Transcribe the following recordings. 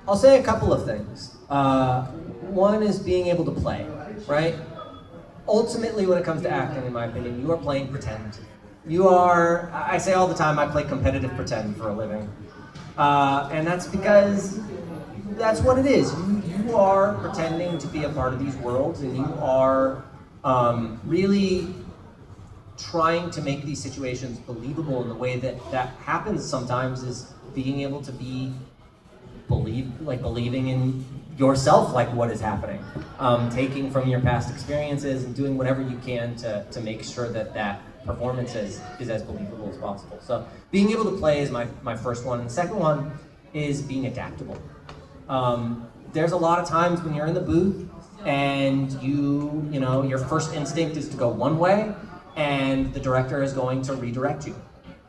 I'll say a couple of things. One is being able to play, right? Ultimately, when it comes to acting, in my opinion, you are playing pretend. I say all the time, I play competitive pretend for a living. And that's because that's what it is. You are pretending to be a part of these worlds, and you are really trying to make these situations believable. In the way that happens sometimes is being able to believing in yourself, like what is happening, taking from your past experiences and doing whatever you can to make sure that performance is as believable as possible. So being able to play is my first one. And the second one is being adaptable. There's a lot of times when you're in the booth and your first instinct is to go one way, and the director is going to redirect you.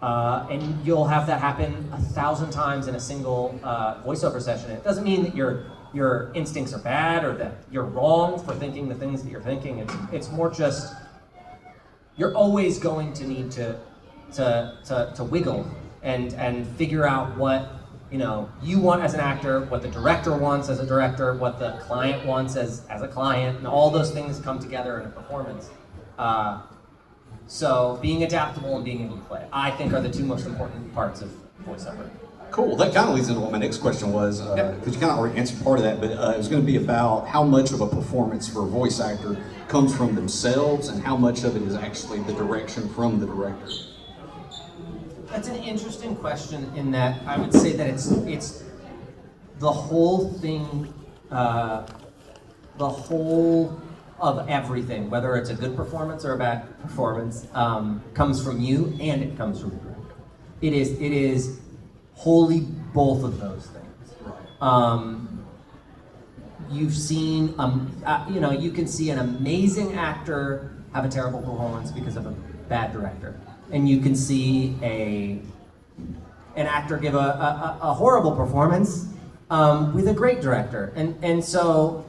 And you'll have that happen 1,000 times in a single voiceover session. It doesn't mean that your instincts are bad or that you're wrong for thinking the things that you're thinking. It's more just you're always going to need to wiggle and figure out what you want as an actor, what the director wants as a director, what the client wants as a client, and all those things come together in a performance. So being adaptable and being able to play, I think, are the two most important parts of voiceover. Cool. That kind of leads into what my next question was, because you kind of already answered part of that, but it was going to be about how much of a performance for a voice actor comes from themselves and how much of it is actually the direction from the director. That's an interesting question in that I would say that it's the whole thing, the whole of everything, whether it's a good performance or a bad performance, comes from you and it comes from the director. It is wholly both of those things. You've seen, you can see an amazing actor have a terrible performance because of a bad director, and you can see an actor give a horrible performance with a great director, and so.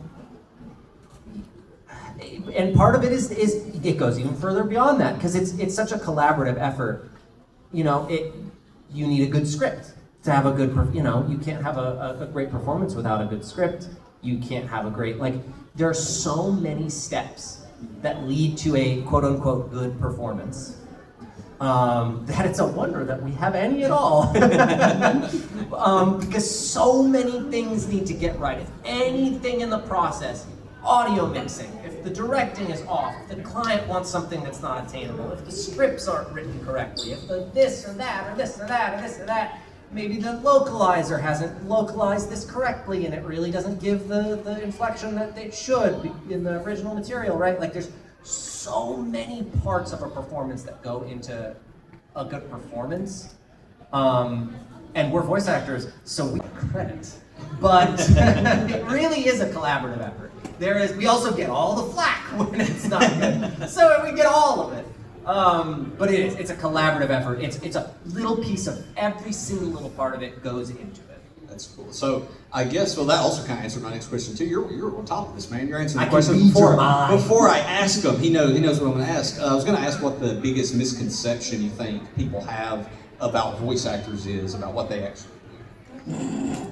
And part of it is it goes even further beyond that, because it's such a collaborative effort. You need a good script to have a good. You can't have a great performance without a good script. You can't have a great there are so many steps that lead to a quote unquote good performance that it's a wonder that we have any at all. Because so many things need to get right. If anything in the process, audio mixing, if the directing is off, if the client wants something that's not attainable, if the scripts aren't written correctly, if the this or that or this or that or this or that, maybe the localizer hasn't localized this correctly and it really doesn't give the inflection that it should in the original material, right? There's so many parts of a performance that go into a good performance. And we're voice actors, so we get credit. But it really is a collaborative effort. We also get all the flack when it's not good. So we get all of it. But it's a collaborative effort. It's a little piece of every single little part of it goes into it. That's cool. So I guess, that also kind of answered my next question too. You're on top of this, man. You're answering the question before I ask him. He knows what I'm going to ask. I was going to ask what the biggest misconception you think people have about voice actors is, about what they actually do.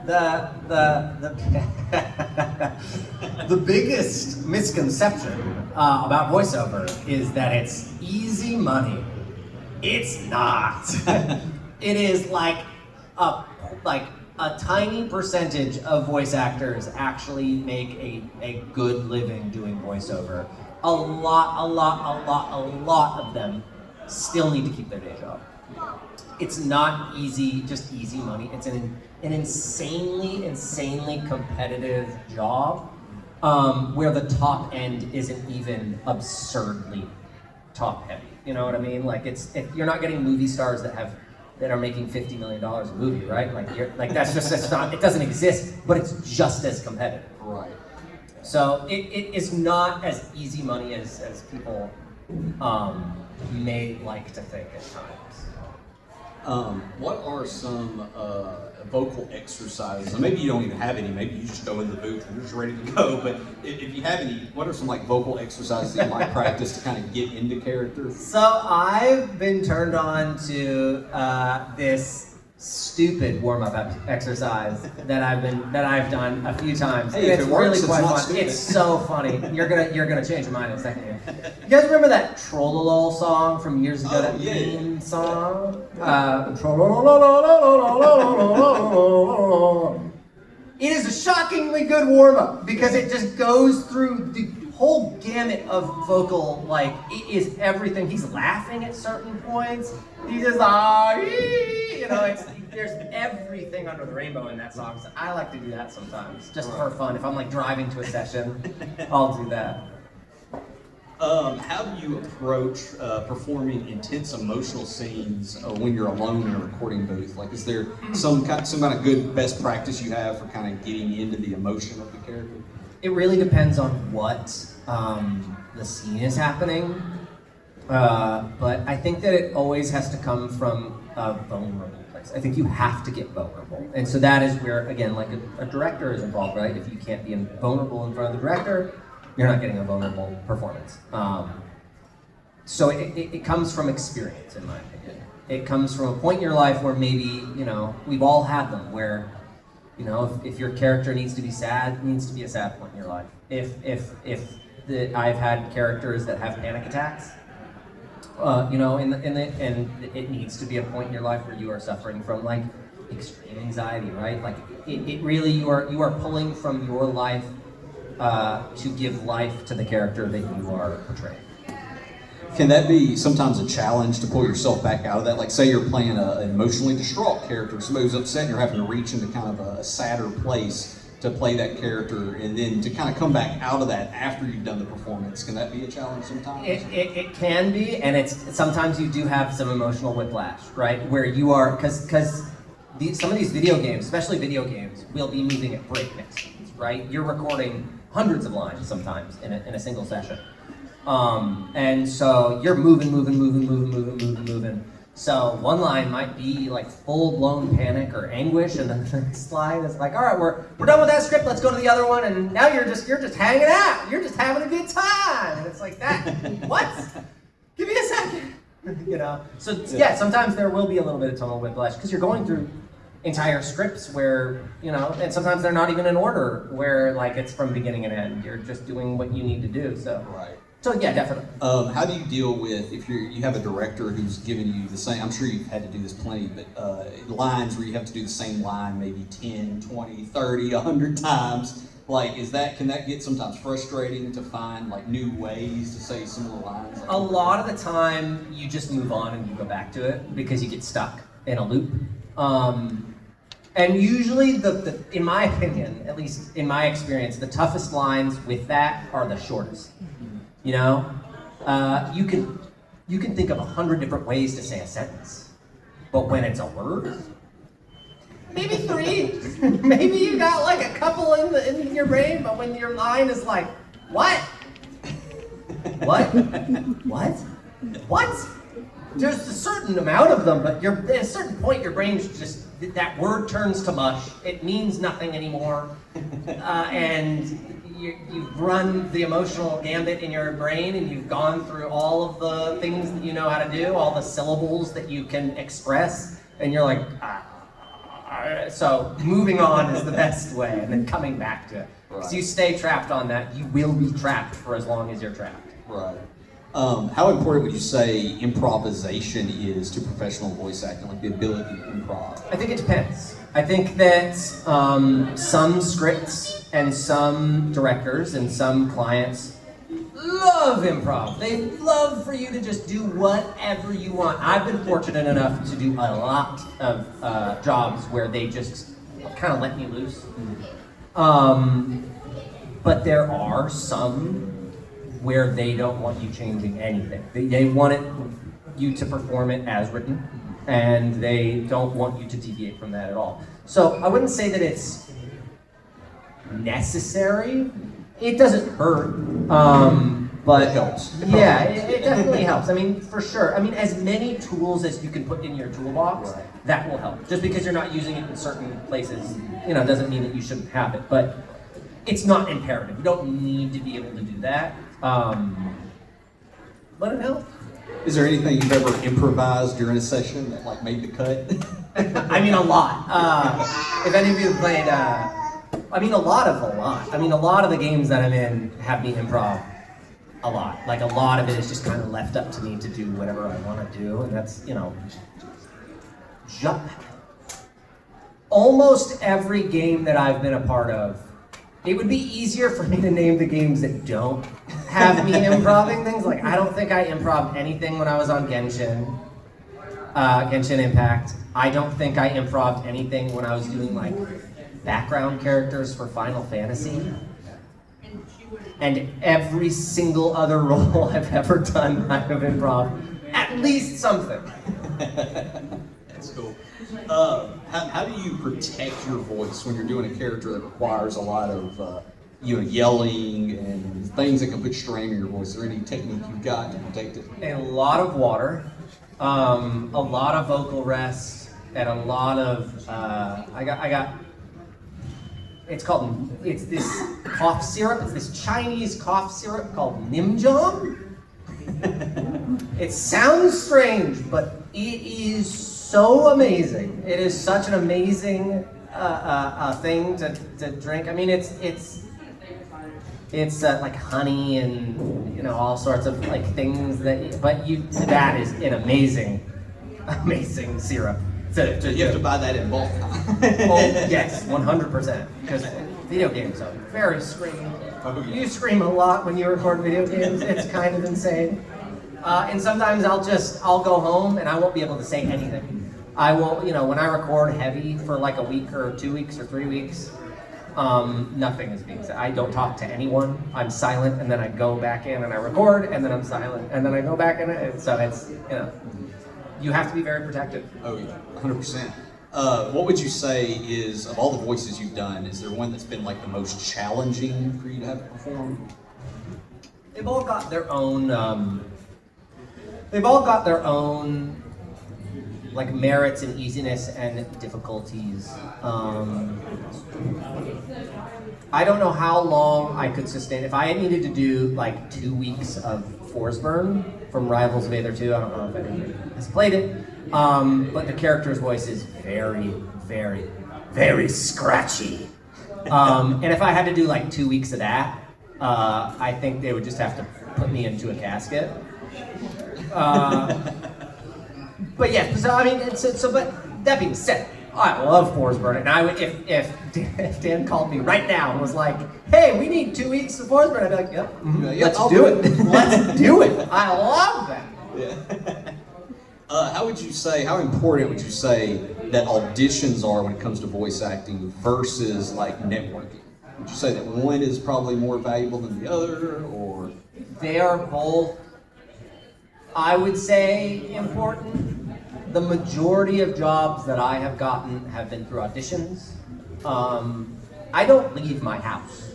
The biggest misconception about voiceover is that it's easy money. It's not. It is like a tiny percentage of voice actors actually make a good living doing voiceover. A lot of them still need to keep their day job. It's not just easy money. It's an insanely competitive job where the top end isn't even absurdly top heavy. You know what I mean? You're not getting movie stars that are making $50 million a movie, right? That's not, it doesn't exist, but it's just as competitive. Right. So it is not as easy money as people may like to think at times. What are some vocal exercises? And maybe you don't even have any. Maybe you just go in the booth and you're just ready to go. But if you have any, what are some vocal exercises that you might practice to kind of get into character? So I've been turned on to this stupid warm-up exercise that I've done a few times. Hey, it's if it works, really it's quite not fun. stupid. It's so funny. You're gonna change your mind in a second here. You guys remember that Trollolol song from years ago? That meme song? It is a shockingly good warm-up because it just goes through the whole gamut of vocal, like, it is everything. He's laughing at certain points. He just, there's everything under the rainbow in that song. So I like to do that sometimes, just for fun. If I'm like driving to a session, I'll do that. How do you approach performing intense emotional scenes when you're alone in a recording booth? Like, is there some kind of good best practice you have for kind of getting into the emotion of the character? It really depends on what the scene is happening, but I think that it always has to come from a vulnerable place. I think you have to get vulnerable, and so that is where, again, like a director is involved, right? If you can't be vulnerable in front of the director, you're not getting a vulnerable performance. So it comes from experience, in my opinion. It comes from a point in your life where maybe, we've all had them, where, if your character needs to be sad, it needs to be a sad point in your life. I've had characters that have panic attacks, and it needs to be a point in your life where you are suffering from like extreme anxiety, right? Like it really, you are pulling from your life to give life to the character that you are portraying. Can that be sometimes a challenge to pull yourself back out of that? Like, say you're playing an emotionally distraught character, somebody who's upset, and you're having to reach into kind of a sadder place to play that character, and then to kind of come back out of that after you've done the performance. Can that be a challenge sometimes? It can be, and sometimes you do have some emotional whiplash, right? Where you are, because some of these video games, especially video games, will be moving at breakneck speeds, right? You're recording hundreds of lines sometimes in a single session. And so you're moving. So one line might be like full-blown panic or anguish, and then the next line is like, all right, we're done with that script, let's go to the other one, and now you're just hanging out, you're just having a good time, and it's like that. What? Give me a second. So yeah, sometimes there will be a little bit of tonal whiplash because you're going through entire scripts where, and sometimes they're not even in order, where like it's from beginning and end. You're just doing what you need to do. So right. So yeah, definitely. How do you deal with if you have a director who's giving you the same? I'm sure you've had to do this plenty, but lines where you have to do the same line maybe 10, 20, 30, 100 times. Like, can that get sometimes frustrating to find like new ways to say similar lines? Like, a lot of the time, you just move on and you go back to it because you get stuck in a loop. And usually, in my opinion, at least in my experience, the toughest lines with that are the shortest. You can think of 100 different ways to say a sentence, but when it's a word, maybe 3. Maybe you got like a couple in your brain, but when your line is like, what? There's a certain amount of them, but at a certain point, your brain's just, that word turns to mush. It means nothing anymore, and you've run the emotional gambit in your brain, and you've gone through all of the things that you know how to do, all the syllables that you can express, and you're like, so moving on is the best way, and then coming back to it. Because you stay trapped on that, you will be trapped for as long as you're trapped. Right. How important would you say improvisation is to professional voice acting, like the ability to improv? I think it depends. I think that some scripts and some directors and some clients love improv. They love for you to just do whatever you want. I've been fortunate enough to do a lot of jobs where they just kind of let me loose. But there are some where they don't want you changing anything. They want you to perform it as written, and they don't want you to deviate from that at all. So I wouldn't say that it's necessary. It doesn't hurt, but it helps. Yeah, it definitely helps. I mean, for sure. I mean, as many tools as you can put in your toolbox, that will help. Just because you're not using it in certain places, doesn't mean that you shouldn't have it. But it's not imperative. You don't need to be able to do that. But it helps. Is there anything you've ever improvised during a session that like made the cut? I mean, a lot. If any of you have played, I mean, a lot. I mean, a lot of the games that I'm in have me improv a lot. Like, a lot of it is just kind of left up to me to do whatever I want to do, and that's, you know, almost every game that I've been a part of. It would be easier for me to name the games that don't have me improving things. Like, I don't think I improv anything when I was on Genshin Impact. I don't think I improved anything when I was doing like background characters for Final Fantasy. And every single other role I've ever done, I have improv at least something. That's cool. How do you protect your voice when you're doing a character that requires a lot of yelling and things that can put strain in your voice? Is there any technique you've got to protect it? A lot of water, a lot of vocal rest, and a lot of I got. It's this cough syrup. It's this Chinese cough syrup called Nimjam. It sounds strange, but it is so amazing. It is such an amazing thing to drink. I mean, it's like honey and, you know, all sorts of like things that is an amazing syrup. You have to buy that in bulk. Oh, yes, 100%. Because video games are very screaming. Oh, yeah. You scream a lot when you record video games. It's kind of insane. And sometimes I'll go home and I won't be able to say anything. I won't, you know, when I record heavy for like a week or 2 weeks or 3 weeks, nothing is being said. I don't talk to anyone. I'm silent, and then I go back in and I record, and then I'm silent, and then I go back in it. So it's, you know, you have to be very protective. Oh yeah, 100%. What would you say is, of all the voices you've done, is there one that's been like the most challenging for you to have to perform? They've all got their own, like merits and easiness and difficulties. I don't know how long I could sustain. If I needed to do like 2 weeks of Forsburn from Rivals of Aether 2, I don't know if anybody has played it, but the character's voice is very, very, very scratchy. And if I had to do like 2 weeks of that, I think they would just have to put me into a casket. But yeah, so I mean, but that being said, I love Forsburn, and I would, if Dan called me right now and was like, "Hey, we need 2 weeks of Forsburn," I'd be like, "Yep, let's do it. Let's do it." I love that. Yeah. How important would you say that auditions are when it comes to voice acting versus like networking? Would you say that one is probably more valuable than the other, or? They are both, I would say, important. The majority of jobs that I have gotten have been through auditions. I don't leave my house.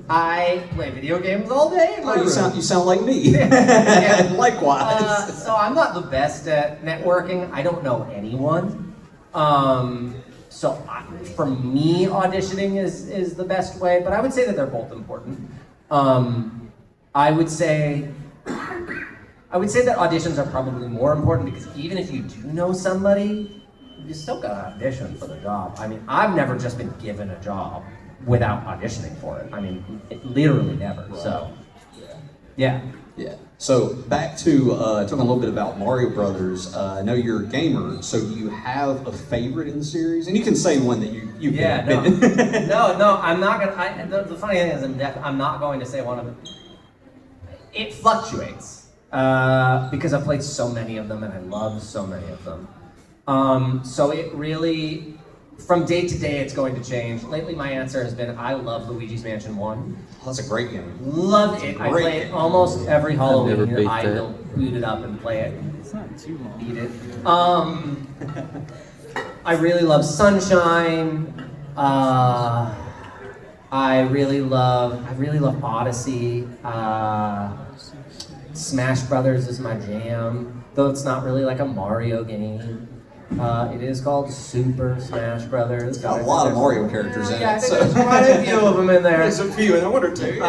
I play video games all day in my room. You sound like me. Yeah. Likewise. So I'm not the best at networking. I don't know anyone. For me, auditioning is the best way, but I would say that they're both important. I would say that auditions are probably more important because even if you do know somebody, you still gotta audition for the job. I mean, I've never just been given a job without auditioning for it. I mean, literally never. Right. So, yeah. Yeah. So back to talking a little bit about Mario Brothers. I know you're a gamer, so do you have a favorite in the series? And you can say one that you yeah, no, I'm not gonna. The funny thing is, I'm not going to say one of them. It fluctuates because I've played so many of them and I love so many of them. So it really, from day to day, it's going to change. Lately, my answer has been I love Luigi's Mansion 1. That's a great game. Loved it. I play it almost every Halloween. I will that. boot it up and play it. It's not too long. Beat it. I really love Sunshine. I really love Odyssey. Smash Brothers is my jam, though it's not really like a Mario game. It is called Super Smash Brothers. It's got a lot of Mario characters in it. I think there's quite a few of them in there. There's a few, and I wonder too.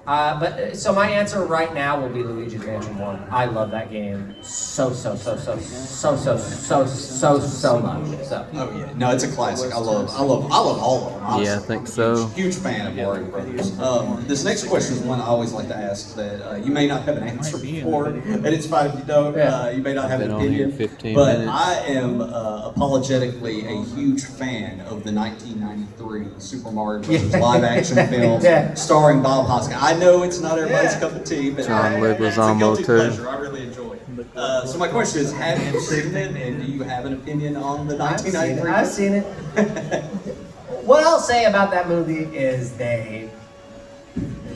So my answer right now will be Luigi's Mansion 1. I love that game so much. So. Oh yeah, no, it's a classic. I love all of them. Honestly. Yeah, I think so. Huge fan of Mario Brothers. This next question is one I always like to ask that you may not have an answer for, and it's fine if you don't. You may not have an opinion, but I am apologetically a huge fan of the 1993 Super Mario Brothers live-action film starring Bob Hoskins. I know it's not everybody's cup of tea, but John it's a Leguizamo guilty too. pleasure. I really enjoy it. So my question is, have you seen it, and do you have an opinion on the 1993? I've seen it. What I'll say about that movie is they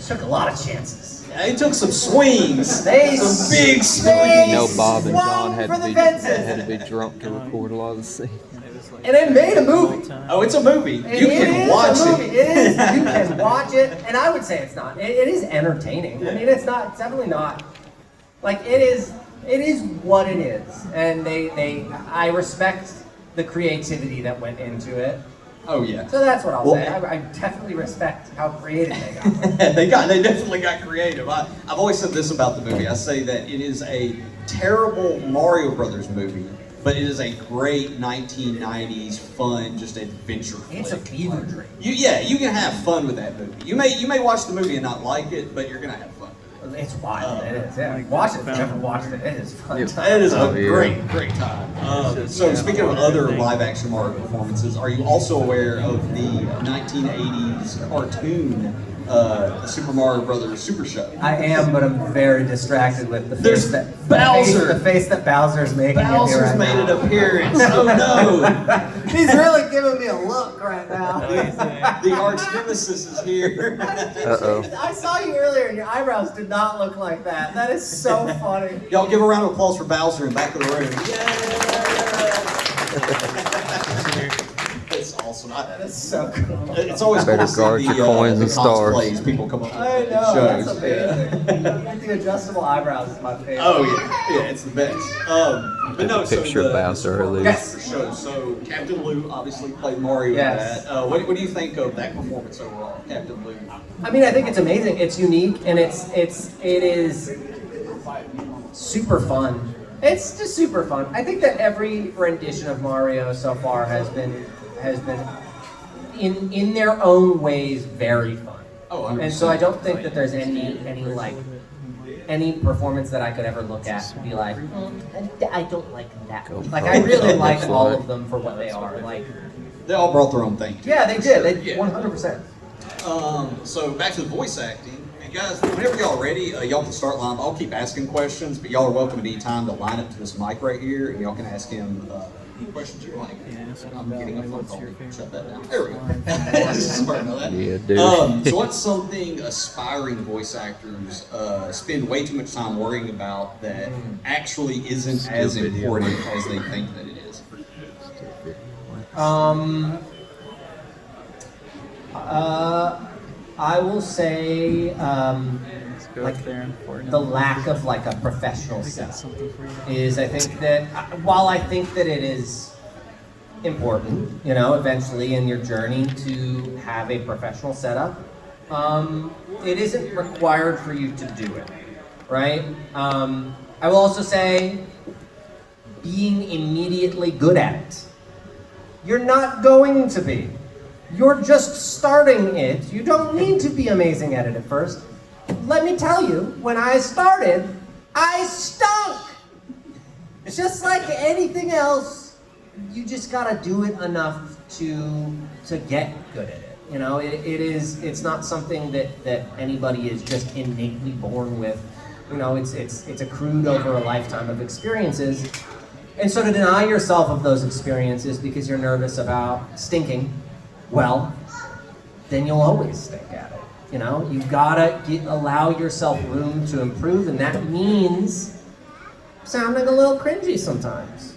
took a lot of chances. They took some swings. Some big swings. No, Bob and John had to be drunk to record a lot of the scenes. And it made a movie. Oh, it's a movie. You can watch it. It is. You can watch it, and I would say it's not. It is entertaining. I mean, it's not. It's definitely not. Like it is. It is what it is, and I respect the creativity that went into it. Oh yeah. So that's what I'll say. I definitely respect how creative they got. They definitely got creative. I've always said this about the movie. I say that it is a terrible Mario Brothers movie, but it is a great 1990s fun, just adventure flick. It's a fever dream. You can have fun with that movie. You may watch the movie and not like it, but you're gonna have fun. It's wild. It is. Yeah. Watch it. If you've never watched it, it is fun. It is a great time. So speaking of other live-action Mario performances, are you also aware of the 1980s cartoon, the Super Mario Brothers Super Show? I am, but I'm very distracted with the face that Bowser. The face that Bowser's making. Bowser's made an appearance. Oh no! He's really giving me a look right now. The arch nemesis is here. I saw you earlier, and your eyebrows did not look like that. That is so funny. Y'all give a round of applause for Bowser in back of the room. Yay! It's awesome. That is so cool. It's always cool to see the coins and stars. cosplays people come up with. I know, shows. that's amazing. The adjustable eyebrows is my favorite. Oh yeah, it's the best. But no, picture of Bowser earlier. Yes. Show. So Captain Lou obviously played Mario in that. What do you think of that performance overall, Captain Lou? I mean, I think it's amazing. It's unique, and it is super fun. It's just super fun. I think that every rendition of Mario so far has been in their own ways very fun. Oh, 100%. And so I don't think that there's any performance that I could ever look at and be like, I don't like that. Like I really like all of them for what they are. Like they all brought their own thing. Yeah, they did. They 100%. So back to the voice acting. And guys, whenever y'all are ready, y'all can start line. I'll keep asking questions, but y'all are welcome at any time to line up to this mic right here, and y'all can ask him any questions you like. I'm getting a phone call. Shut that down. There we go. Sorry about that. Yeah, dude. So what's something aspiring voice actors spend way too much time worrying about that actually isn't as important as they think that it is? I will say like the lack of like a professional setup is, I think that while I think that it is important, you know, eventually in your journey to have a professional setup, it isn't required for you to do it, right? I will also say being immediately good at it. You're not going to be. You're just starting it. You don't need to be amazing at it at first. Let me tell you, when I started, I stunk! Just like anything else, you just gotta do it enough to get good at it. You know, it's not something that anybody is just innately born with. You know, it's accrued over a lifetime of experiences. And so to deny yourself of those experiences because you're nervous about stinking, well, then you'll always stink at it. You know, you've gotta allow yourself room to improve, and that means sounding a little cringy sometimes.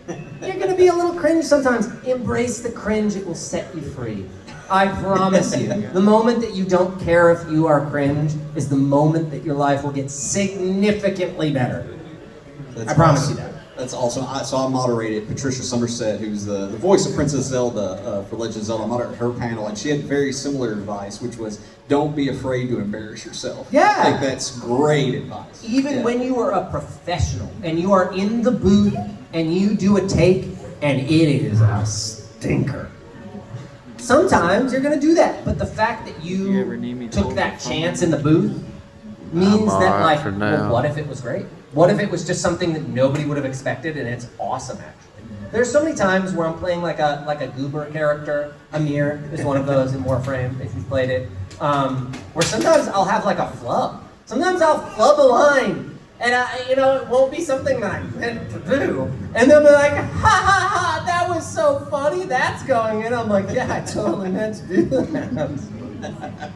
You're gonna be a little cringe sometimes. Embrace the cringe, it will set you free. I promise you. The moment that you don't care if you are cringe is the moment that your life will get significantly better. I promise you that. That's awesome. So I moderated Patricia Somerset, who's the voice of Princess Zelda for Legend of Zelda. I moderated her panel, and she had very similar advice, which was don't be afraid to embarrass yourself. Yeah. I think that's great advice. Even when you are a professional and you are in the booth and you do a take and it is a stinker. Sometimes you're going to do that, but the fact that you took that chance in the booth means that, like, well, what if it was great? What if it was just something that nobody would have expected and it's awesome, actually? There's so many times where I'm playing like a goober character. Amir is one of those in Warframe, if you've played it. Where sometimes I'll have like a flub. Sometimes I'll flub a line, and it won't be something that I meant to do. And they'll be like, ha ha ha, that was so funny, that's going in. I'm like, yeah, I totally meant to do that.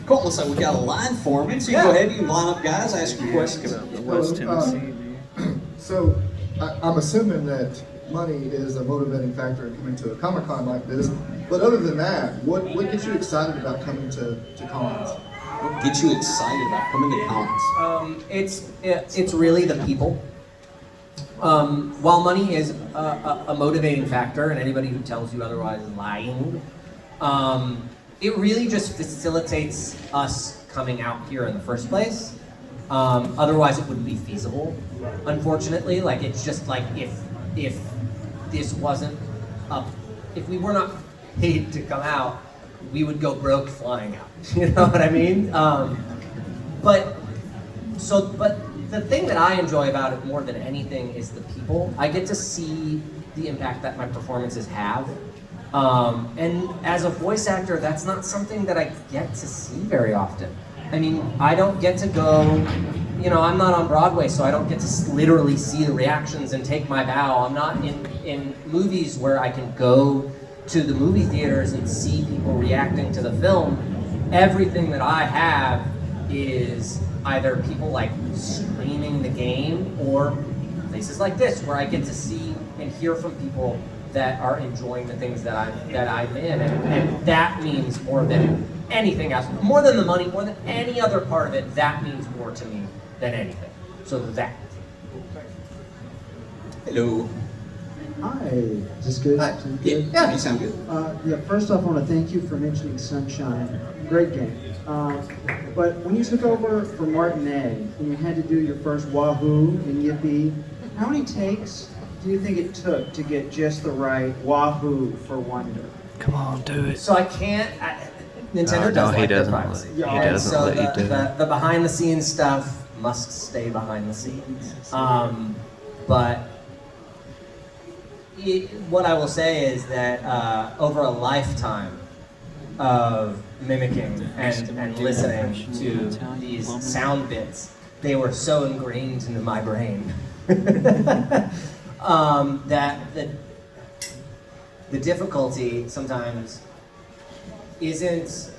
Cool, looks like we got a line forming, so you go ahead, you can line up guys, ask your questions. West Tennessee. So, I'm assuming that money is a motivating factor in coming to a Comicon like this, but other than that, what gets you excited about coming to cons? What gets you excited about coming to cons? It's really the people. While money is a motivating factor, and anybody who tells you otherwise is lying, it really just facilitates us coming out here in the first place. Otherwise, it wouldn't be feasible. Unfortunately, like, it's just like if this wasn't if we were not paid to come out, we would go broke flying out. You know what I mean? But the thing that I enjoy about it more than anything is the people. I get to see the impact that my performances have. And as a voice actor, that's not something that I get to see very often. I mean, I don't get to go, I'm not on Broadway, so I don't get to literally see the reactions and take my bow. I'm not in movies where I can go to the movie theaters and see people reacting to the film. Everything that I have is either people like screaming the game or places like this where I get to see and hear from people that are enjoying the things that I'm in, and that means more than anything else, more than the money, more than any other part of it. That means more to me than anything. So that. Hello. Hi, is this good? Hi. Good? Yeah, you sound good. First off, I want to thank you for mentioning Sunshine. Great game. But when you took over for Martinet and you had to do your first Wahoo and Yippee, how many takes do you think it took to get just the right Wahoo for Wonder? Come on, do it. So I can't. Nintendo does like their privacy. He doesn't so let you do the behind the scenes stuff must stay behind the scenes. But what I will say is that over a lifetime of mimicking and listening to these sound bits, they were so ingrained into my brain that the difficulty sometimes isn't.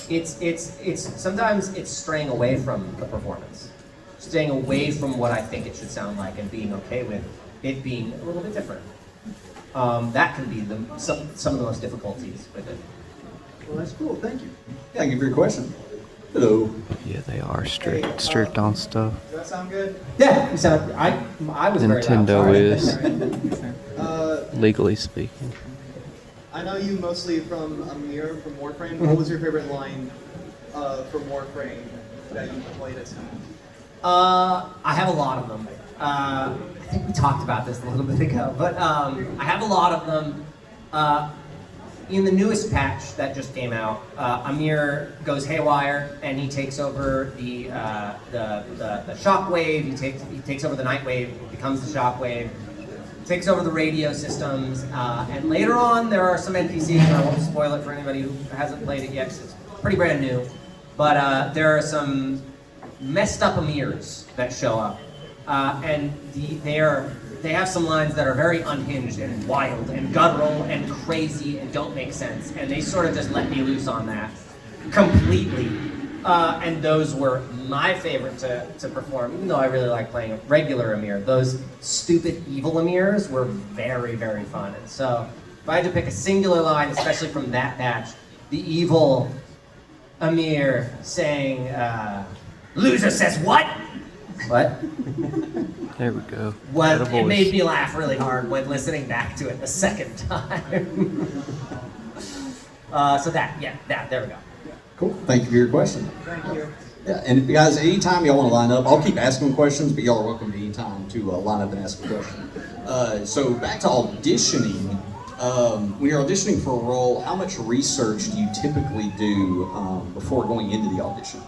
It's sometimes it's straying away from the performance, staying away from what I think it should sound like, and being okay with it being a little bit different. That can be some of the most difficulties with it. Well, that's cool. Thank you. Thank you for your question. Hello. Yeah, they are strict on stuff. Does that sound good? Yeah, you sound. I was Nintendo very is, legally speaking. I know you mostly from Amir from Warframe. What was your favorite line from Warframe that you played as him? I have a lot of them. I think we talked about this a little bit ago, but I have a lot of them. In the newest patch that just came out, Amir goes haywire and he takes over the shockwave. He takes over the nightwave, becomes the shockwave, takes over the radio systems, and later on there are some NPCs, and I won't spoil it for anybody who hasn't played it yet, 'cause it's pretty brand new, but there are some messed up Amirs that show up, and they have some lines that are very unhinged and wild and guttural and crazy and don't make sense, and they sort of just let me loose on that completely. And those were my favorite to perform, even though I really like playing a regular Amir. Those stupid evil Amirs were very, very fun. And so if I had to pick a singular line, especially from that patch, the evil Amir saying, "Loser says what?" What? There we go. Well, Got a it voice. made me laugh really hard when listening back to it the second time. So that, there we go. Cool. Thank you for your question. Thank you. Yeah, and guys, anytime y'all want to line up, I'll keep asking questions, but y'all are welcome at any time to line up and ask a question. So back to auditioning. When you're auditioning for a role, how much research do you typically do before going into the audition?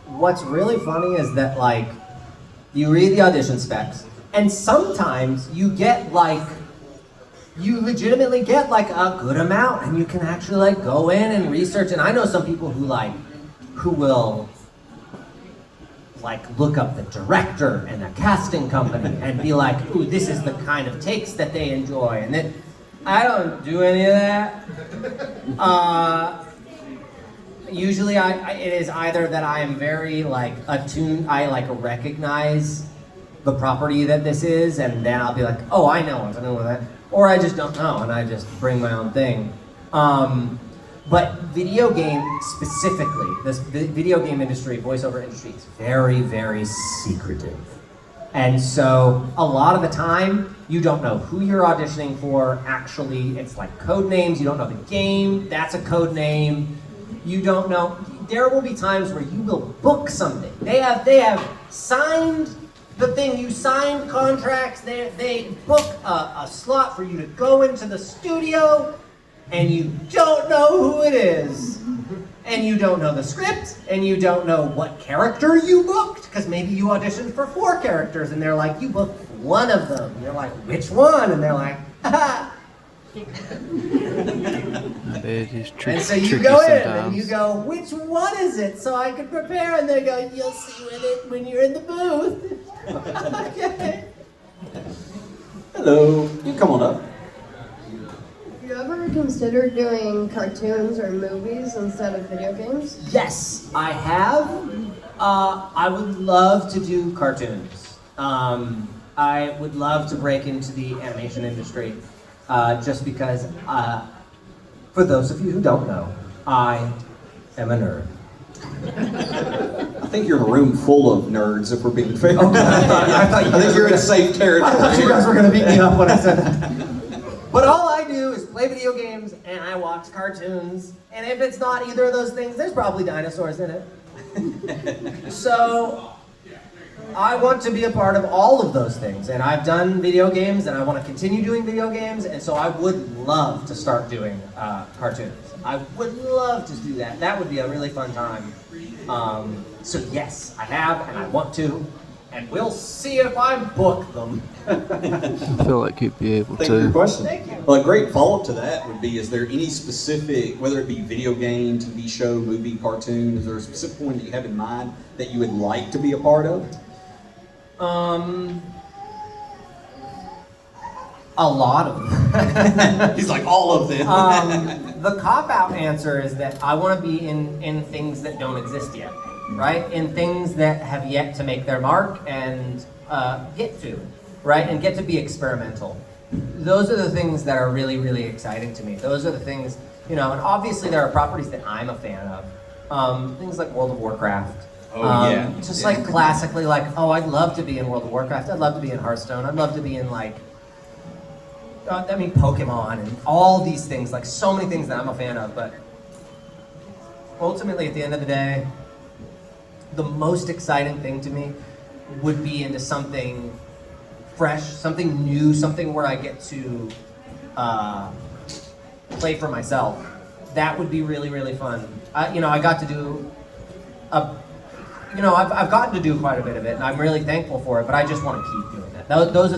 What's really funny is that, like, you read the audition specs, and sometimes you get, like, you legitimately get, like, a good amount, and you can actually, like, go in and research. And I know some people who will, like, look up the director and the casting company and be like, ooh, this is the kind of takes that they enjoy. And then I don't do any of that. Usually it is either that I am very, like, attuned, I, like, recognize the property that this is, and then I'll be like, oh, I know what's going with that. Or I just don't know, and I just bring my own thing. But video game specifically, the video game industry, voiceover industry, is very, very secretive. And so a lot of the time, you don't know who you're auditioning for. Actually, it's like code names. You don't know the game. That's a code name. You don't know. There will be times where you will book something. They have signed the thing. You signed contracts. They book a slot for you to go into the studio, and you don't know who it is. And you don't know the script, and you don't know what character you booked, because maybe you auditioned for 4 characters, and they're like, you booked one of them. And you're like, which one? And they're like, haha. I bet it is And so you tricky go in, sometimes. and you go, which one is it? So I can prepare, and they go, you'll see when you're in the booth. Okay. Hello. You come on up. Have you ever considered doing cartoons or movies instead of video games? Yes, I have. I would love to do cartoons. I would love to break into the animation industry, just because, for those of you who don't know, I am a nerd. I think you're in a room full of nerds, if we're being fair. Okay, I think you're in a safe territory. I thought you guys were going to beat me up when I said that. But all I do is play video games and I watch cartoons. And if it's not either of those things, there's probably dinosaurs in it. So I want to be a part of all of those things. And I've done video games and I want to continue doing video games. And so I would love to start doing cartoons. I would love to do that. That would be a really fun time. So yes, I have and I want to. And we'll see if I book them. I feel like you'd be able Thank you for your to. question. Thank you. Well, a great follow-up to that would be, is there any specific, whether it be video game, TV show, movie, cartoon, is there a specific one that you have in mind that you would like to be a part of? A lot of them. He's like, all of them. The cop-out answer is that I want to be in things that don't exist yet, right? In things that have yet to make their mark and get to, right? And get to be experimental. Those are the things that are really, really exciting to me. Those are the things, and obviously there are properties that I'm a fan of. Things like World of Warcraft. Oh, yeah. Just like classically, like, oh, I'd love to be in World of Warcraft. I'd love to be in Hearthstone. I'd love to be in, like, Pokemon and all these things, like so many things that I'm a fan of, but ultimately at the end of the day, the most exciting thing to me would be into something fresh, something new, something where I get to play for myself. That would be really, really fun. I got to do I've gotten to do quite a bit of it, and I'm really thankful for it, but I just want to keep doing that. Those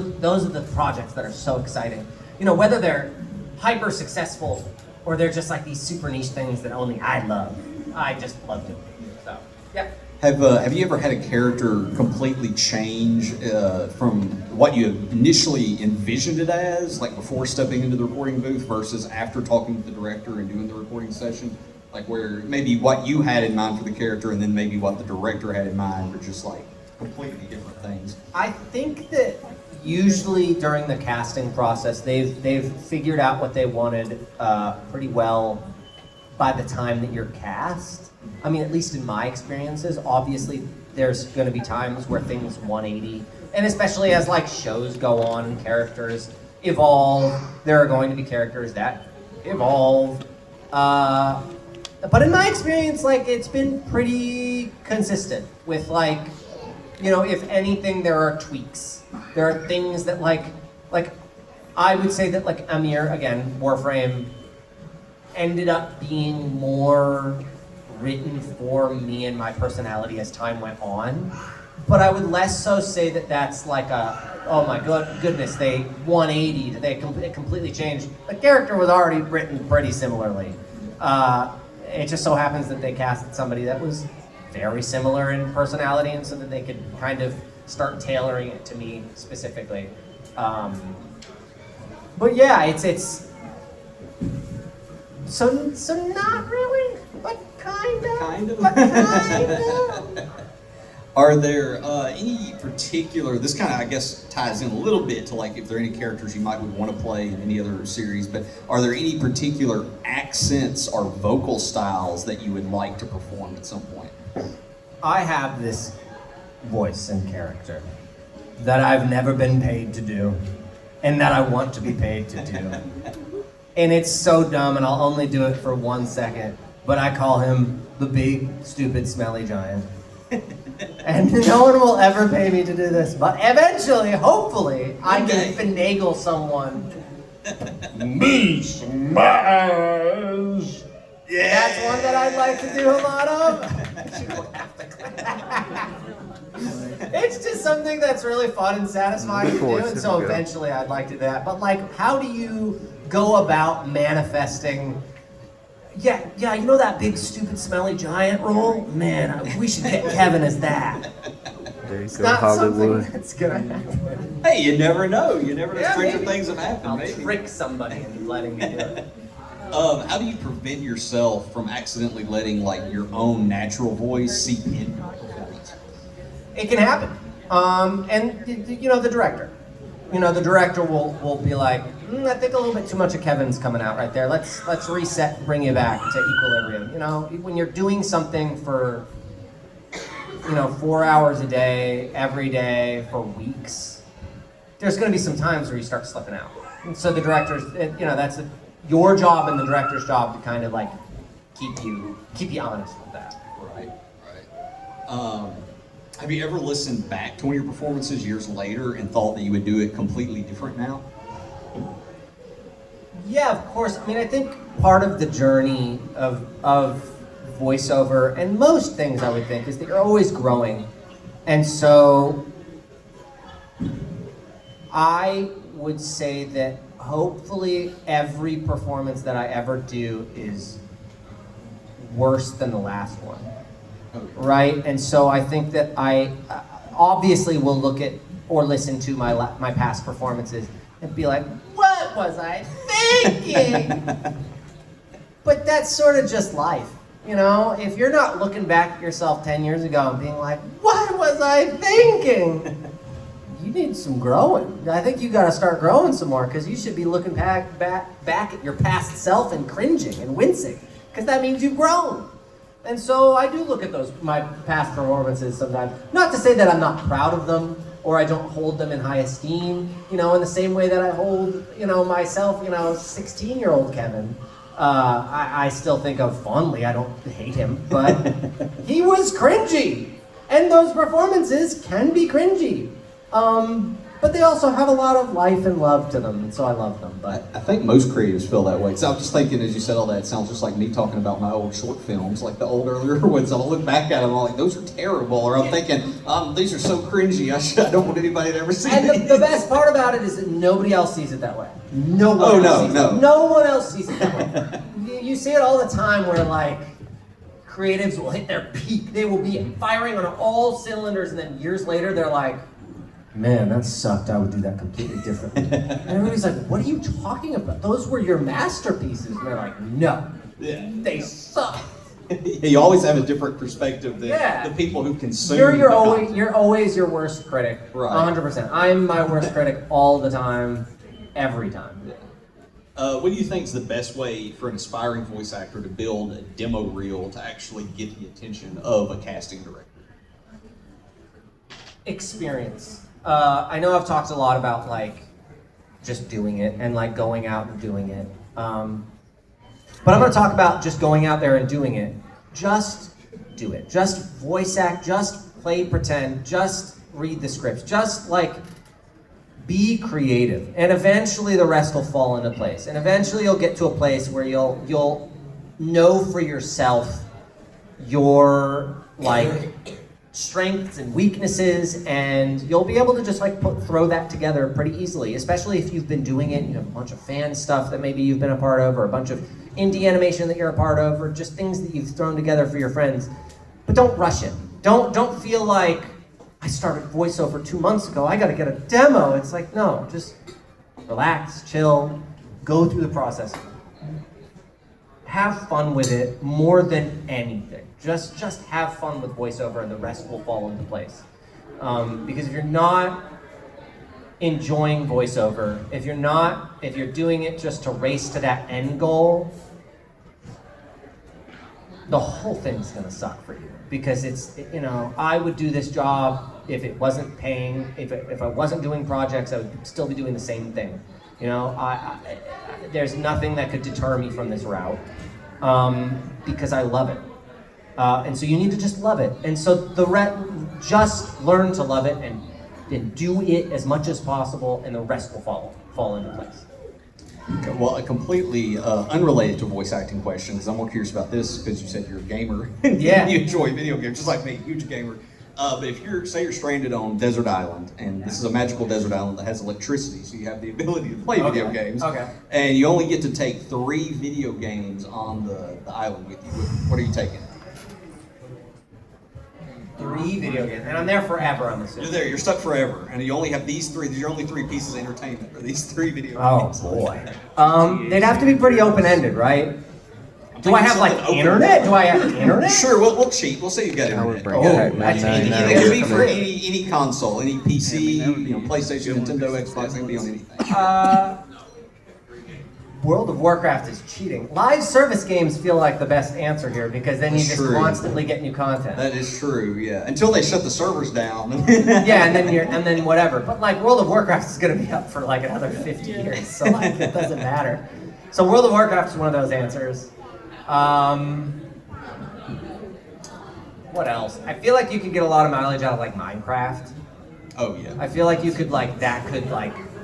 are the projects that are so exciting. Whether they're hyper successful or they're just like these super niche things that only I love. I just love doing it. So, yeah. Have you ever had a character completely change from what you initially envisioned it as, like before stepping into the recording booth versus after talking to the director and doing the recording session? Like where maybe what you had in mind for the character and then maybe what the director had in mind were just like completely different things. I think that usually during the casting process, they've figured out what they wanted pretty well by the time that you're cast. I mean, at least in my experiences, obviously there's going to be times where things 180, and especially as like shows go on and characters evolve, there are going to be characters that evolve. But in my experience, like, it's been pretty consistent with, like, you know, if anything, there are tweaks. There are things that, like I would say that, like, Amir, again, Warframe, ended up being more written for me and my personality as time went on. But I would less so say that that's like a, oh my goodness, they 180'd, it completely changed. The character was already written pretty similarly. It just so happens that they casted somebody that was very similar in personality, and so that they could kind of start tailoring it to me specifically. But yeah, it's so not really, but kind of. But kind of. Are there any particular, this kind of, I guess, ties in a little bit to like if there are any characters you might would want to play in any other series, but are there any particular accents or vocal styles that you would like to perform at some point? I have this voice and character that I've never been paid to do, and that I want to be paid to do. And it's so dumb, and I'll only do it for 1 second, but I call him the big, stupid, smelly giant. And no one will ever pay me to do this, but eventually, hopefully, I can finagle someone. Me smash! Yeah. That's one that I'd like to do a lot of. You don't have to clap. It's just something that's really fun and satisfying to do, and so eventually I'd like to do that. But like, how do you go about manifesting? Yeah, you know that big, stupid, smelly giant role? Man, we should get Kevin as that. There you It's go, not Hollywood. something that's gonna happen. Hey, you never know. You never know. Yeah, Stranger maybe. things have happened. I'll Maybe. trick somebody into letting me do it. How do you prevent yourself from accidentally letting like your own natural voice seep into your performance? It can happen. And you know, the director will be like, I think a little bit too much of Kevin's coming out right there. Let's reset, bring you back to equilibrium. You know, when you're doing something for, 4 hours a day, every day, for weeks, there's going to be some times where you start slipping out. And so the director's, that's your job and the director's job to kind of like keep you honest with that. Right. Have you ever listened back to one of your performances years later and thought that you would do it completely different now? Yeah, of course. I mean, I think part of the journey of voiceover, and most things I would think, is that you're always growing. And so I would say that hopefully every performance that I ever do is worse than the last one. Right? And so I think that I obviously will look at or listen to my past performances and be like, what was I thinking? But that's sort of just life. If you're not looking back at yourself 10 years ago and being like, what was I thinking? You need some growing. I think you got to start growing some more, because you should be looking back at your past self and cringing and wincing, because that means you've grown. And so I do look at my past performances sometimes. Not to say that I'm not proud of them or I don't hold them in high esteem, in the same way that I hold, myself, 16-year-old Kevin. I still think of fondly. I don't hate him, but he was cringy. And those performances can be cringy. But they also have a lot of life and love to them, and so I love them. But I think most creatives feel that way. So I was just thinking, as you said all that, it sounds just like me talking about my old short films, like the old earlier ones. I'll look back at them, I'm like, those are terrible. Or I'm thinking, these are so cringy, I don't want anybody to ever see and these. the best part about it is that nobody else sees it that way. No one else sees it that way. You see it all the time where, like, creatives will hit their peak. They will be firing on all cylinders, and then years later, they're like, man, that sucked. I would do that completely differently. And everybody's like, what are you talking about? Those were your masterpieces. And they're like, no, they suck. You always have a different perspective than the people who consume. You're always your worst critic. Right. 100%. I'm my worst critic all the time, every time. What do you think is the best way for an aspiring voice actor to build a demo reel to actually get the attention of a casting director? experience. I know I've talked a lot about like just doing it and like going out and doing it. But I'm going to talk about just going out there and doing it. Just do it. Just voice act. Just play pretend. Just read the scripts. Just like be creative. And eventually the rest will fall into place. And eventually you'll get to a place where you'll know for yourself your like strengths and weaknesses, and you'll be able to just like throw that together pretty easily, especially if you've been doing it and you have a bunch of fan stuff that maybe you've been a part of, or a bunch of indie animation that you're a part of, or just things that you've thrown together for your friends. But don't rush it. Don't feel like I started voiceover 2 months ago, I gotta get a demo. It's like, no, just relax, chill, go through the process. Have fun with it more than anything. Just have fun with voiceover and the rest will fall into place. Because if you're not enjoying voiceover, if you're doing it just to race to that end goal, the whole thing's gonna suck for you. Because I would do this job if it wasn't paying, if I wasn't doing projects, I would still be doing the same thing. There's nothing that could deter me from this route, because I love it. And so you need to just love it. And so just learn to love it and do it as much as possible, and the rest will fall into place. Okay, well, a completely unrelated to voice acting question, because I'm more curious about this, because you said you're a gamer and Yeah. you enjoy video games, just like me, huge gamer. But if say you're stranded on desert island, and this is a magical desert island that has electricity, so you have the ability to play video games, and you only get to take 3 video games on the island with you, what are you taking? 3 video games, and I'm there forever on the system. You're there, you're stuck forever, and you only have these 3, your only 3 pieces of entertainment, or these 3 video games. Oh boy. They'd have to be pretty open-ended, right? Do I have like internet? Do I have internet? Sure, we'll cheat. We'll say you got internet. It can be for any console, any PC, PlayStation, Nintendo, Xbox. It can be on anything. World of Warcraft is cheating. Live service games feel like the best answer here, because then you just constantly get new content. That is true, yeah. Until they shut the servers down. Yeah, and then whatever. But like World of Warcraft is going to be up for like another 50 years, so like it doesn't matter. So World of Warcraft is one of those answers. What else? I feel like you could get a lot of mileage out of like Minecraft. Oh yeah. I feel like you could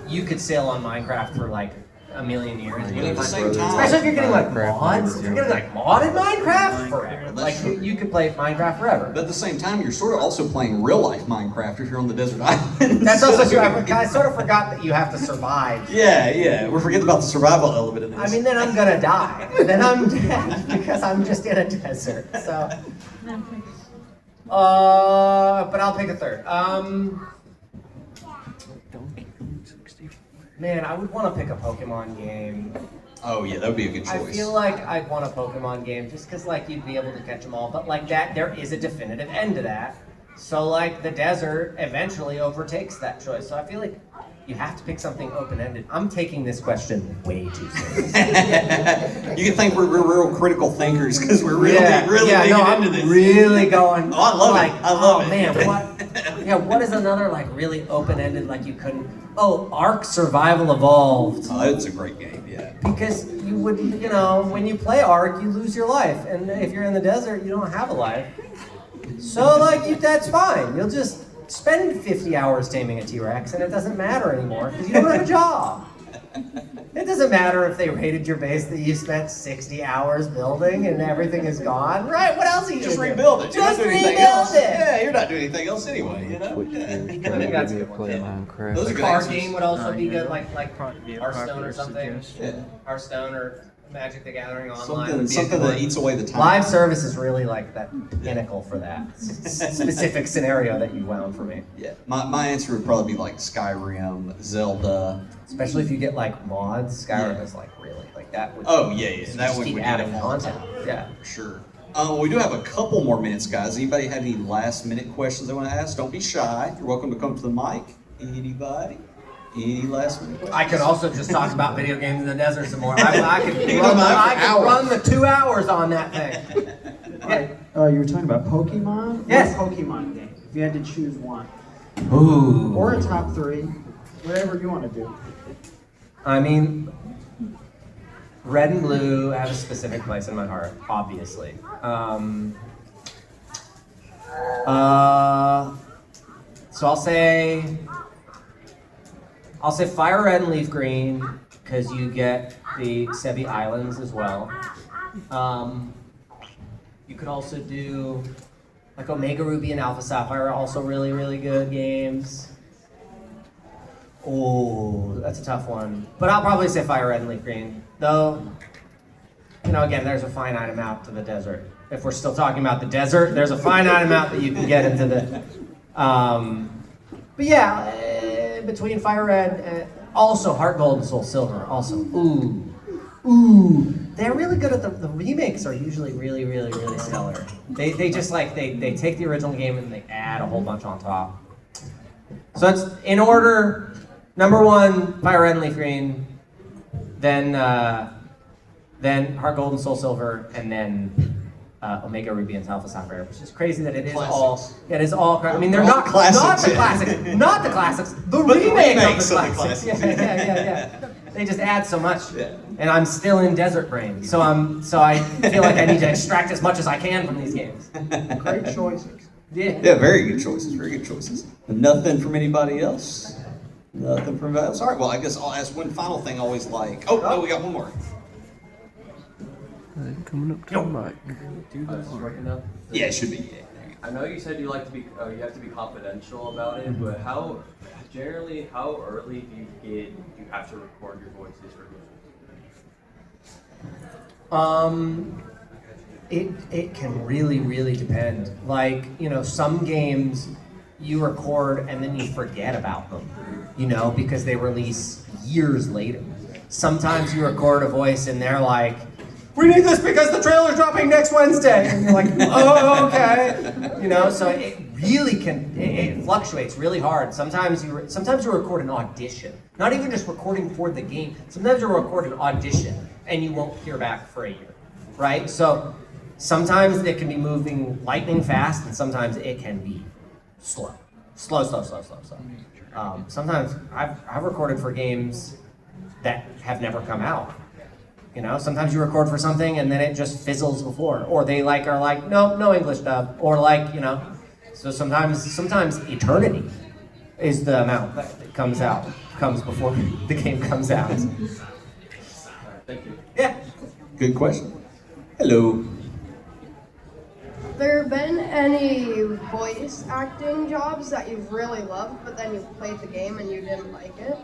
you could sail on Minecraft for like a million years. But at the same time, especially if you're getting like mods. If you're getting like modded Minecraft forever. Like you could play Minecraft forever. But at the same time, you're sort of also playing real life Minecraft if you're on the desert island. That's also true. I sort of forgot that you have to survive. Yeah. We're forgetting about the survival element of this. I mean, then I'm gonna die. Then I'm dead because I'm just in a desert. So. But I'll pick a third. Man, I would want to pick a Pokemon game. Oh yeah, that would be a good choice. I feel like I'd want a Pokemon game just because like you'd be able to catch them all, but like that, there is a definitive end to that. So like the desert eventually overtakes that choice. So I feel like you have to pick something open-ended. I'm taking this question way too seriously. You can think we're real critical thinkers because we're really digging into this. Really going. Oh, I love it. I love it. Man, what? Yeah, what is another like really open-ended like you couldn't? Oh, Ark Survival Evolved. Oh, it's a great game, yeah. Because you would, when you play Ark, you lose your life, and if you're in the desert, you don't have a life. So like that's fine. You'll just spend 50 hours taming a T-Rex, and it doesn't matter anymore because you don't have a job. It doesn't matter if they raided your base that you spent 60 hours building and everything is gone. Right? What else are you just gonna rebuild do? it. Just rebuild it. Yeah, you're not doing anything else anyway. Switch gears, try to get me to play Minecraft. Those are good Card answers. game would also be good, like Hearthstone or something. Yeah. Hearthstone or Magic the Gathering Online. Something that eats away the time. Live service is really like that pinnacle for that specific scenario that you wound for me. Yeah, my answer would probably be like Skyrim, Zelda. Especially if you get like mods, Skyrim is like really like that. Would Oh yeah, that just would keep be adding default. content. Yeah. Sure. We do have a couple more minutes, guys. Anybody have any last minute questions they want to ask? Don't be shy. You're welcome to come to the mic. Anybody? Any last minute questions? I could also just talk about video games in the desert some more. I could run the 2 hours on that thing. Yeah. You were talking about Pokemon? Yes. What Pokemon game? If you had to choose one. Ooh. Or a top 3, whatever you want to do. I mean, red and blue have a specific place in my heart, obviously. So I'll say fire red and leaf green because you get the Sevi Islands as well. You could also do like Omega Ruby and Alpha Sapphire are also really, really good games. Oh, that's a tough one. But I'll probably say fire red and leaf green. Though, again, there's a finite amount to the desert. If we're still talking about the desert, there's a finite amount that you can get into the... but yeah, between fire red and... Also, Heart Gold and Soul Silver, also. Ooh. They're really good at the remakes are usually really, really, really stellar. They just they take the original game and they add a whole bunch on top. So that's in order. Number 1, Fire Red and Leaf Green, then Heart Gold and Soul Silver, and then Omega Ruby and Alpha Sapphire, which is crazy that it is Classics. all. It is all. I mean, they're not classics. Not the classics. Not the classics. The remakes of the classics. Yeah. They just add so much, and I'm still in Desert Brain, so I feel like I need to extract as much as I can from these games. Great choices. Yeah. Yeah, very good choices. Very good choices. Nothing from anybody else. Nothing from anybody else. All right. Well, I guess I'll ask one final thing. I always like. Oh, no, we got one more. Coming up to the mic. Yeah, it should be. Yeah. I know you said you have to be confidential about it, but how early do you have to record your voices for games? It can really depend. Like, some games you record and then you forget about them, because they release years later. Sometimes you record a voice and they're like, we need this because the trailer's dropping next Wednesday. And you're like, oh, okay. So it really it fluctuates really hard. Sometimes you record an audition. Not even just recording for the game. Sometimes you record an audition and you won't hear back for a year, right? So sometimes it can be moving lightning fast and sometimes it can be slow. Sometimes I've recorded for games that have never come out. Sometimes you record for something and then it just fizzles before, or they are like, no English dub, or so sometimes eternity is the amount that comes before the game comes out. Thank you. Yeah. Good question. Hello. There been any voice acting jobs that you've really loved, but then you played the game and you didn't like it?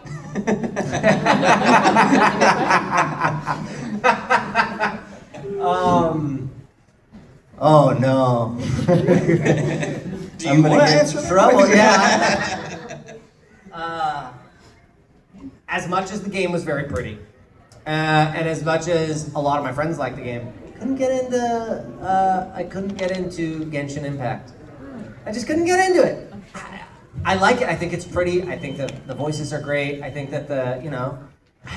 Oh no. Do you want to answer trouble? Yeah. As much as the game was very pretty, and as much as a lot of my friends liked the game, I couldn't get into Genshin Impact. I just couldn't get into it. I like it. I think it's pretty. I think that the voices are great. I think that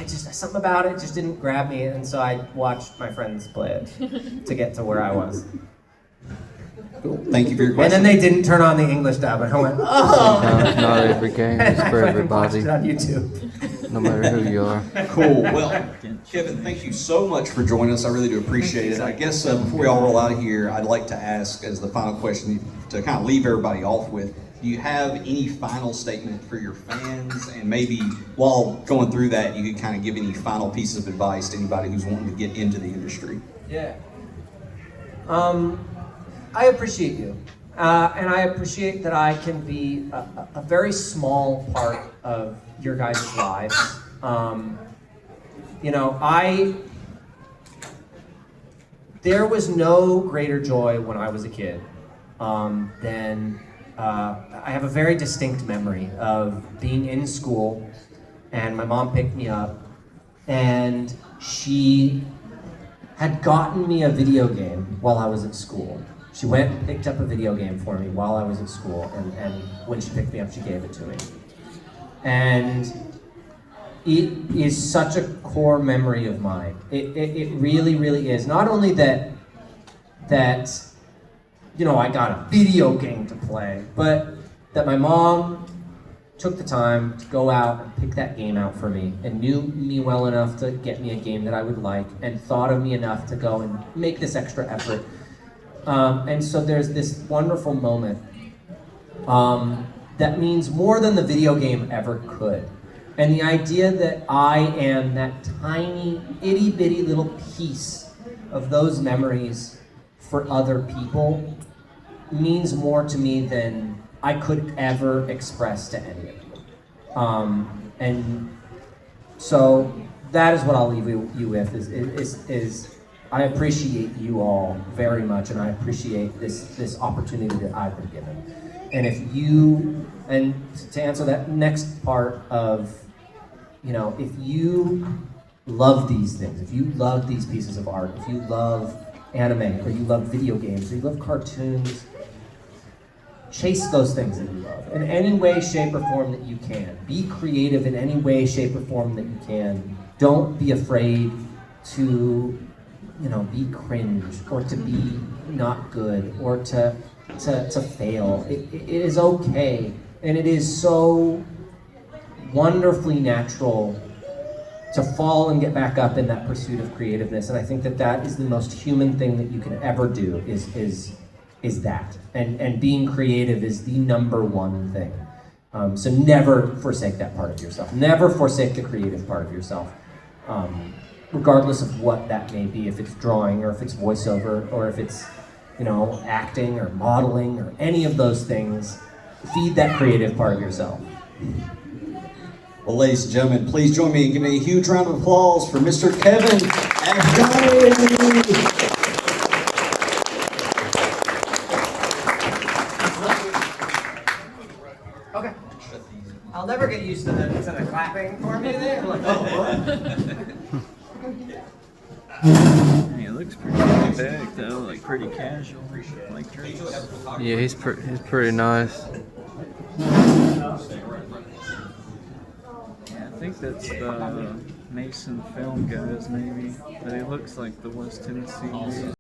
something about it just didn't grab me, and so I watched my friends play it to get to where I was. Cool. Thank you for your And question. then they didn't turn on the English dub, and I went, oh! Sometimes not every game is for I watched everybody, it on YouTube. no matter who you are. Cool. Well, Kevin, thank you so much for joining us. I really do appreciate it. I guess before we all roll out of here, I'd like to ask as the final question to kind of leave everybody off with, do you have any final statement for your fans? And maybe while going through that, you could kind of give any final pieces of advice to anybody who's wanting to get into the industry. Yeah. I appreciate you. And I appreciate that I can be a very small part of your guys' lives. There was no greater joy when I was a kid than I have a very distinct memory of being in school and my mom picked me up and she had gotten me a video game while I was at school. She went and picked up a video game for me while I was at school, and when she picked me up, she gave it to me. And it is such a core memory of mine. It really, really is. Not only that I got a video game to play, but that my mom took the time to go out and pick that game out for me, and knew me well enough to get me a game that I would like, and thought of me enough to go and make this extra effort. And so there's this wonderful moment that means more than the video game ever could. And the idea that I am that tiny, itty bitty little piece of those memories for other people means more to me than I could ever express to any of you. And so that is what I'll leave you with, is I appreciate you all very much, and I appreciate this opportunity that I've been given. And if you, and to answer that next part of, if you love these things, if you love these pieces of art, if you love anime, or you love video games, or you love cartoons, chase those things that you love in any way, shape, or form that you can. Be creative in any way, shape, or form that you can. Don't be afraid to, be cringe, or to be not good, or to fail. It is okay, and it is so wonderfully natural to fall and get back up in that pursuit of creativeness. And I think that is the most human thing that you can ever do, is that. And being creative is the number one thing. So never forsake that part of yourself. Never forsake the creative part of yourself, regardless of what that may be, if it's drawing, or if it's voiceover, or if it's acting or modeling or any of those things. Feed that creative part of yourself. Well, ladies and gentlemen, please join me in giving a huge round of applause for Mr. Kevin Afghani. Okay. I'll never get used to the clapping for me there. He looks pretty laid back though, like pretty casual, like drinks. Yeah, he's pretty nice. Yeah, I think that's the Mason Film guys maybe, but he looks like the West Tennessee dude.